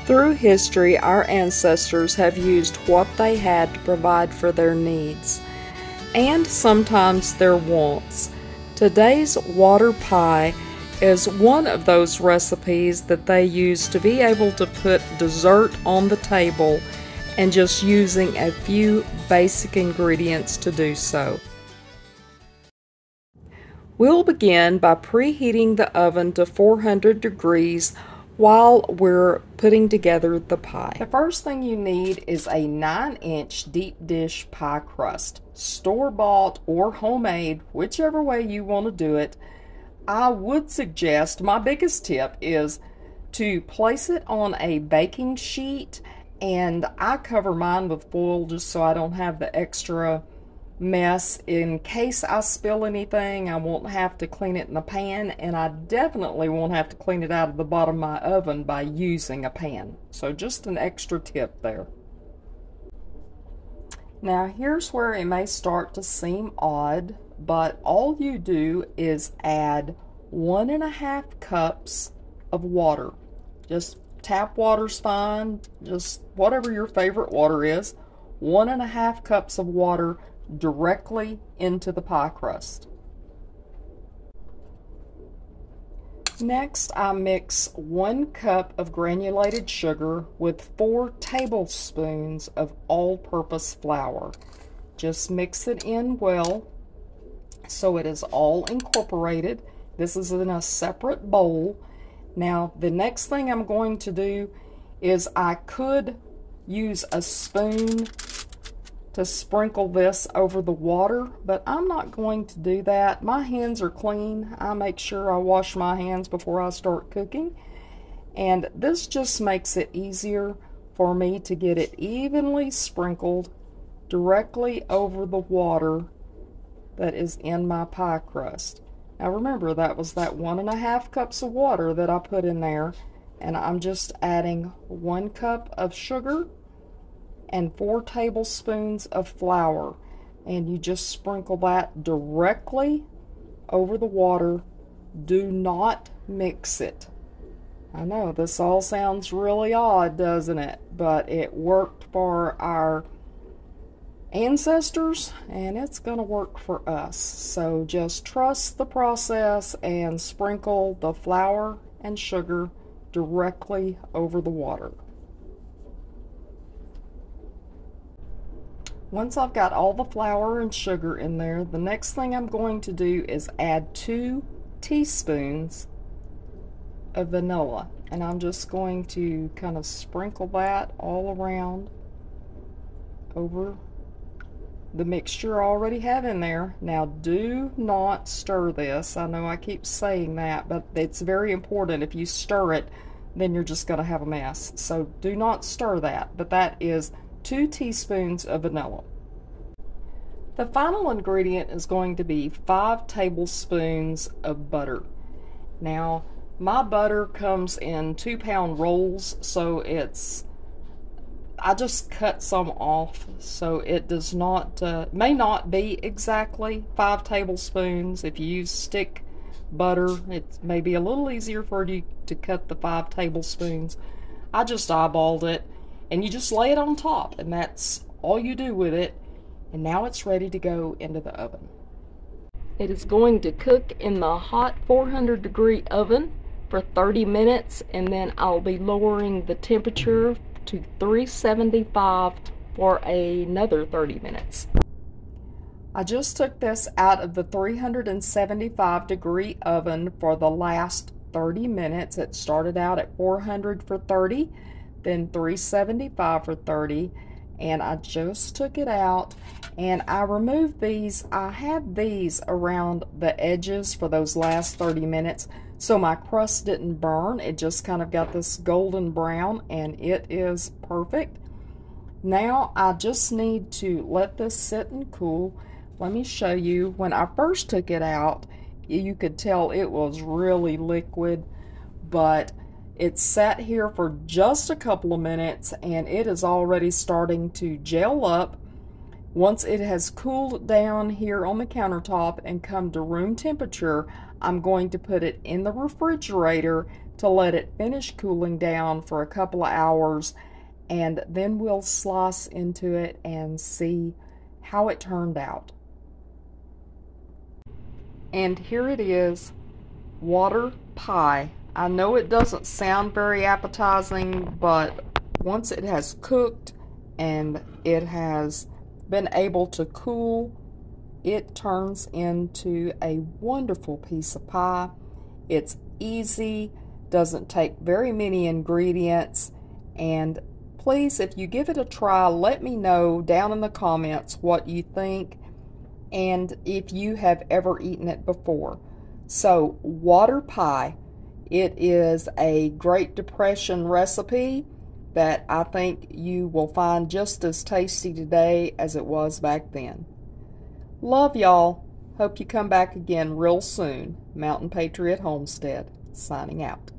Through history, our ancestors have used what they had to provide for their needs, and sometimes their wants. Today's water pie is one of those recipes that they use to be able to put dessert on the table and just using a few basic ingredients to do so. We'll begin by preheating the oven to 400 degrees while we're putting together the pie. The first thing you need is a 9-inch deep dish pie crust, store-bought or homemade, whichever way you want to do it. I would suggest, my biggest tip is to place it on a baking sheet, and I cover mine with foil just so I don't have the extra mess. In case I spill anything, I won't have to clean it in the pan, and I definitely won't have to clean it out of the bottom of my oven by using a pan. So just an extra tip there. Now here's where it may start to seem odd, but all you do is add 1.5 cups of water. Just tap water's fine, just whatever your favorite water is. 1.5 cups of water directly into the pie crust. Next, I mix 1 cup of granulated sugar with 4 tablespoons of all-purpose flour. Just mix it in well so it is all incorporated. This is in a separate bowl. Now, the next thing I'm going to do is I could use a spoon to sprinkle this over the water, but I'm not going to do that. My hands are clean. I make sure I wash my hands before I start cooking, and this just makes it easier for me to get it evenly sprinkled directly over the water that is in my pie crust. Now remember, that was that 1.5 cups of water that I put in there, and I'm just adding 1 cup of sugar and 4 tablespoons of flour, and you just sprinkle that directly over the water. Do not mix it. I know this all sounds really odd, doesn't it? But it worked for our ancestors, and it's going to work for us. So just trust the process and sprinkle the flour and sugar directly over the water. Once I've got all the flour and sugar in there, the next thing I'm going to do is add 2 teaspoons of vanilla, and I'm just going to kind of sprinkle that all around over the mixture I already have in there. Now do not stir this. I know I keep saying that, but it's very important. If you stir it, then you're just going to have a mess. So do not stir that, but that is 2 teaspoons of vanilla. The final ingredient is going to be 5 tablespoons of butter. Now, my butter comes in 2-pound rolls, so I just cut some off, so it does not, may not be exactly 5 tablespoons. If you use stick butter, it may be a little easier for you to cut the 5 tablespoons. I just eyeballed it, and you just lay it on top, and that's all you do with it. And now it's ready to go into the oven. It is going to cook in the hot 400-degree oven for 30 minutes, and then I'll be lowering the temperature to 375 for another 30 minutes. I just took this out of the 375-degree oven for the last 30 minutes. It started out at 400 for 30, then 375 for 30, and I just took it out and I removed these. I had these around the edges for those last 30 minutes so my crust didn't burn. It just kind of got this golden brown, and it is perfect. Now I just need to let this sit and cool. Let me show you. When I first took it out, you could tell it was really liquid, but it sat here for just a couple of minutes and it is already starting to gel up. Once it has cooled down here on the countertop and come to room temperature, I'm going to put it in the refrigerator to let it finish cooling down for a couple of hours, and then we'll slice into it and see how it turned out. And here it is, water pie. I know it doesn't sound very appetizing, but once it has cooked and it has been able to cool, it turns into a wonderful piece of pie. It's easy, doesn't take very many ingredients, and please, if you give it a try, let me know down in the comments what you think and if you have ever eaten it before. So, water pie. It is a Great Depression recipe that I think you will find just as tasty today as it was back then. Love y'all. Hope you come back again real soon. Mountain Patriot Homestead, signing out.